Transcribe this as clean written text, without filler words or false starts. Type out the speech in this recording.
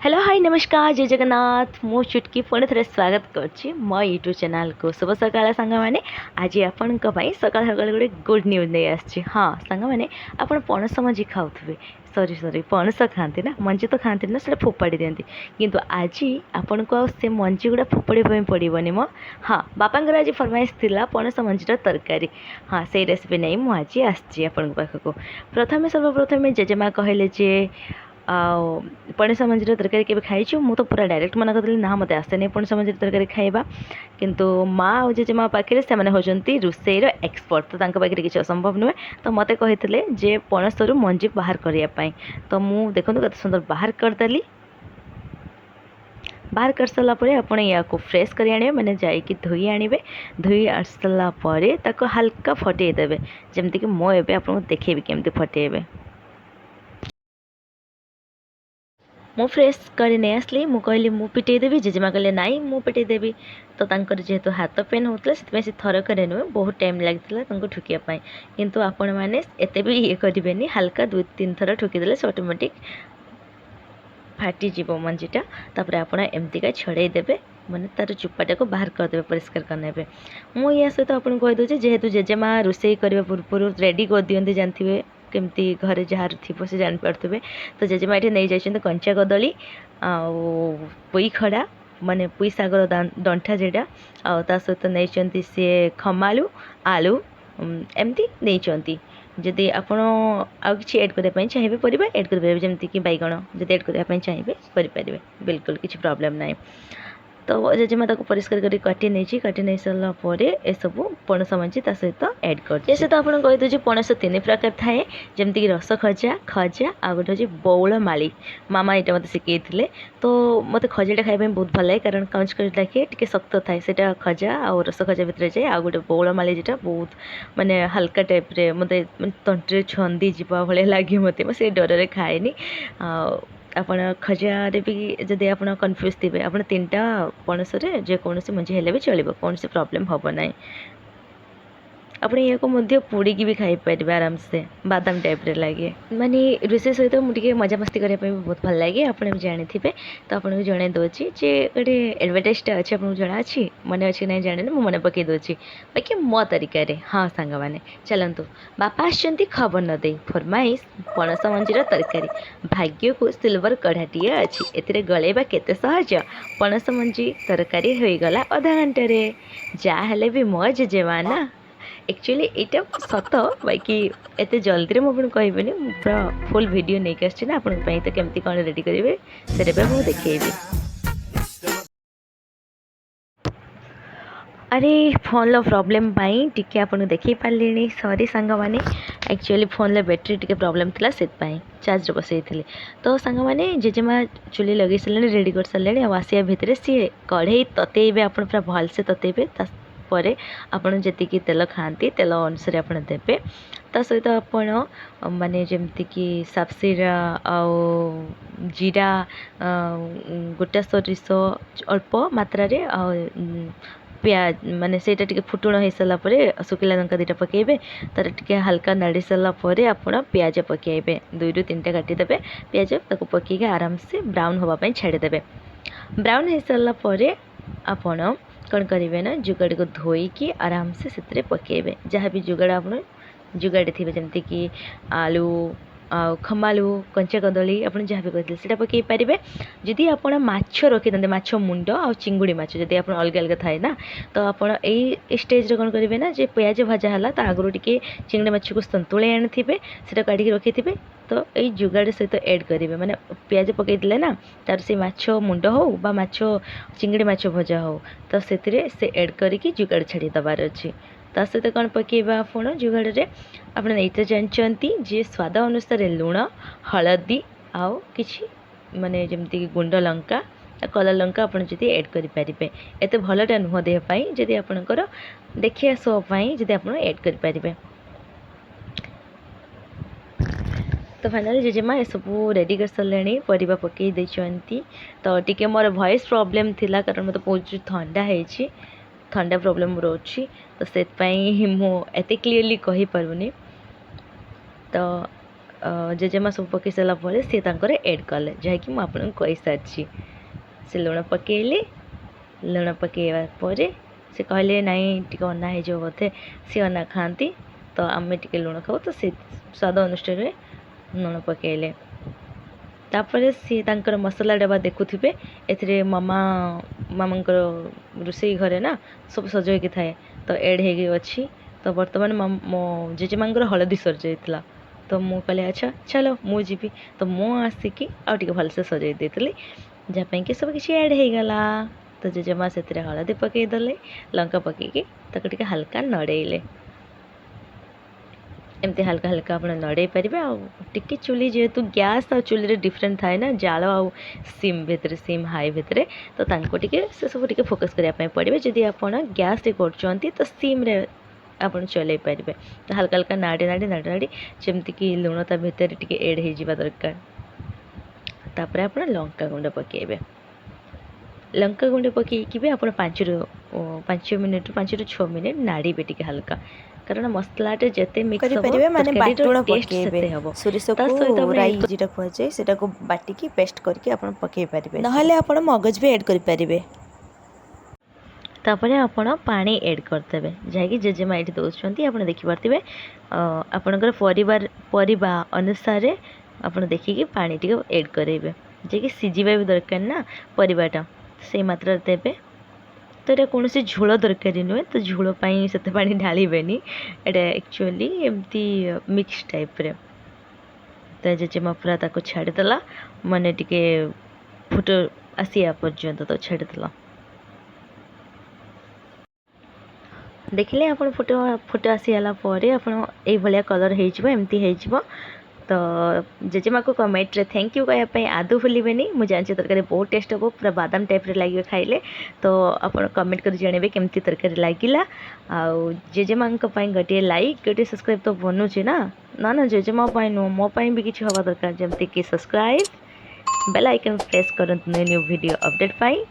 hello hi नमस्कार जय जगन्नाथ मु चुटकी पुणी थे स्वागत कर मो यूट्यूब चैनल को शुभ सकाळ सांग मैंने आज आपण सकाल सकाल गोटे गुड न्यूज नहीं आसी हाँ सांग मैंने आप पणस मंजी खाऊे सॉरी सॉरी पणस खाती ना मंजी तो खाती ना से फोपाड़ी दिखती किंतु आज आपण को से मंजी गुड़ा फोपाड़ी पड़ोनी मो हाँ बापांर आज फरमाइश थी पणस मंजीर तरकारी हाँ से रेसिपी नहीं मुझे आसी पाखक प्रथम सर्वप्रथम जेजेमा कहले जे पणस मंजीर तरकारी केवे खाइछु मु तो पूरा डायरेक्ट मना करदेली ना मते आसे नहीं पणस मंजीर तरकारी खाइबा किंतु माँ और जेजेमा पाखे से होचंती रोषेईर एक्सपर्ट तो तांका पाखे किसी असंभव नुहे तो मते कहिथिले जे पणसरु मंजी बाहर करिया पई तो मु देखंतु कते सुंदर बाहर करदेली बाहर कर सारा आपड़ या फ्रेश कर आने मैंने जाकि धोई आने धोई आसला हल्का फटेदेवे जमती कि मो एबे आपको देखेबी केमती फटेबे मु फ्रेश कर नहीं आसली मु कहली मु पिटेदेवी जेजेमा कहले नाई मु पिटेदेवी तो तांकर जेहेतु हाथ पेन होता से थरक नुहे बहुत टाइम लगी ठुकिया किंतु आपण मैंने एत भी ये करें हल्का 2-3 थर ठुकीदे से ऑटोमेटिक फाटीज मंजीटा तापर आप एमतीका छड़ेदेवे मैंने तार चुपाटा को बाहर करदे परिष्कार करने मुझे सहित आपको कहीदे जेहेतु जेजेमा रोषे करने पूर्व रेडी कर दिखती जानते केमती घरे जार थी से जापारे तो जेजेमा ये नहीं जाइए कंचा कदली पुई खड़ा माने पुई सागर दंठा जेटा आ सहित नहीं सी खमालु आलू एमती नहीं जदि आपण आउ कि एड करने चाहिए परिबा एड करेंगे जमती कि बैगण जब एड करने चाहिए करेंगे बिल्कुल किसी प्रॉब्लम ना तो जेजेमा परिष्कार कर काटी नहीं सारापर ए सब पणस मंजी सहित एड कर सहित आपको कहीदे पणस 3 प्रकार थाए जमती रस खजा खजा आ गोटे हूँ बौल माली मामा यहाँ मत शिखई तो मत खजाटा खाया बहुत भल लगे कारण काउच कर टे शक्त थाए से खजा आ रस खजा भितर जाए आ गोटे बौल माली जोटा बहुत माने हल्का टाइप्रे मत तंटे छंदी जावा भाई लगे मत से डर खाएनि आपण खजारे भी जदि आप कन्फ्यूज थे आप 3टा पणस जेकोसी मंजी हेले भी चलो कौन से प्रॉब्लम हम ना आपड़ या पोड़ी भी खाई पारे आराम से बादाम टाइप रे लगे माने रोषे सहित मुझे मजा मस्ती करने बहुत भल लगे आपने भी जानी थे तो आपको जन दूसरी जे गोटे एडभर्टाइजटा अच्छे आपको जना अच्छी मन अच्छे ना जाने मुझे मन पकई दूसरी बाकी मो तरीक़े हाँ सांग मैंने चलतु बापा आसती खबर न दे फरमाइश पणस मंजीर तरकारी भाग्य को सिल्वर कढ़ाटीए अच्छी ए गलेबा केते सहज पणस मंजी तरकारी हो गला आधा घंटे जहाँ भी मो जेजेमा ना एक्चुअली यहाँ सत बाकी एत जल्दी मुझे कहबी पूरा फुल वीडियो नहीं आसी ना आपंपाई तो केमती कौन रेडी करेंगे से मुझे देखेबी अरे फोन प्रॉब्लम टी आप देख पारे सॉरी सांग मैंने actually phone battery T problem थी से चार्ज बसई थी तो सांग मैंने जेजेमा चुली लगे सारे रेडी कर सारे आसिया भितर सी कढ़ई ततेबे आप पूरा भलसे ततेबे पर आपड़ जी तेल खाती तेल अनुसार आप देवे ता सहित आपण माने जमती कि सापसीरा जीरा गोटा सोरिष अल्प मात्रा प्याज माने सेटा टिके फुटुण हो सारापर सुखिला लंका 2टा पकेबे तार टिके हल्का नाड़ी सारापर आपण प्याज पकेबे 2-3टा काटिदेवे प्याज ताको पकेके आराम से ब्राउन होगापाई छाड़ीदेवे ब्राउन हो सारापर आपण कौन करेंगे ना जुगाड़ को धोईकी आराम से पकेबे जहाँ भी जुगाड़ आप जुगाड़ी थे जमती कि आलू खमालू कंचा कदली आप जहाँ भी कहते हैं पकई पारे जदि आप रखी था माछ मुंड आ चिंगुड़ी माछ जब आप अलग अलग थाए ना तो आप स्टेज कौन करेंगे ना जे प्याज भजा है तो आगुरी टी चिंगड़ी माछ को सतुले आनी थे से काढ़ी रखी थे तो ये जुगाड़ सहित ऐड करेंगे माने प्याज पकई देले ना तार से माछ मुंड हो बा माछ चिंगड़ी माछ भजा हो तो से ऐड करके जुगाड़ छाड़ी दबार अच्छी ता सहित कौन पकेबा आपण जुगाड़े आप नहीं तो जानते जे स्वाद अनुसार लुण हलदी आउ किछि माने जमती कि गुंड लंका कलर लंका आप ऐड करेंगे एत भलटा नुह देहपाई जदि आपणकर देखिया शोपाई जदि आप ऐड करेंगे तो फाइनाली जेजेमा ये सब रेडी कर सारे परिबा पकई देती तो टी मोर वॉइस प्रॉब्लम थिला कारण मत बहुत ठंडा है ठंडा प्रॉब्लम मोर अच्छी तो से मुझे क्लीयरली कही पारुनी तो जेजेमा सब पकई सारापर सी एड कले जहाँकि मुझे कही सारी से लुण पकईले लुण पकईवा से कहले नाई टी अना हो बोधे सी अना खाती तो आम टे लुण खाऊ तो से स्वाद अनुष्ठान लुण पकईले तापर सी तांकर मसला डब्बा देखुथे ए मामा मामांकर रोषे घरे ना सब सजैकी थाए तो एड हो अच्छी तो बर्तमान मो जेजेमा हलदी सर जाइला तो मु कहले अच्छा चलो मु जीवी तो मु आसिकी आउ टे भलसे सजै देती जहाँपाई कि सब किसी एड हो गला तो जेजेमा से हलदी पकईदे लंका पकईकी ताको हल्का नड़ेले एमती हल्का हल्का आप नड़े पारे आगे चुली जेहेतु गैस आ चुली डिफरेंट थाए ना जाल आ सिम भितर सिम हाई भितर तो तांको से सब फोकस करने पड़े जदि आप गैस कर तो सिम रे आप चल पारे तो हल्का हल्का नाड़ी नाड़ी नाड़ी नाड़ी जमती कि लुण ता भितर टी एड हो दरकार तापर आप लंका गुंड पकईबे लंका गुंड पकईकी भी आप 5 मिनिट 5 ରୁ 6 मिनिट नाड़ीबे टी हल्का कारण मसलाटे जिते मिक्स करें माने बाटुण टेस्ट पकेबे हम सोरिष को राई जेटा कुआ जाए सेटा को बाटिकी पेस्ट करके आपण पकेई पारिबे नहले आपण मगज भी ऐड करि पारिबे तापर आपण पानी ऐड करदेबे जहाँकि जेजेमा ये दौरान आप देखिपे आपणकर परिवा अनुसार आप देखिकी पानी टी ऐड करेंगे जे सीझा भी दरकार ना परिवाटा से मात्रा देवे तो ये कौन सी झोल दरकार नुहे तो झोल से पा ढाबे एटा एक्चुअली एमती मिक्स टाइप रे तो जेजेमा पूरा ताको छाड़देला माने टिके फुट आसिया पर्यंत तो छाड़देला देखिले आप फुट आसीगला आप कलर हो तो जेजेमा को कमेंट रे थैंक यू कहवाई आदौ भूलें मुझे जानची तरकारी बहुत टेस्ट हम पूरा बादाम टाइप रे लगे खाइले तो आप कमेंट कर जानवे केमती तरकारी लगिला आउ जेजेमा गोटे लाइक गोटे सब्सक्राइब तो बनूचे ना ना ना जेजेमा नुह मोपाई भी किसी हवा दरकार जमती कि सब्सक्राइब बेल आइकन प्रेस करंतु न्यू वीडियो अपडेट पाई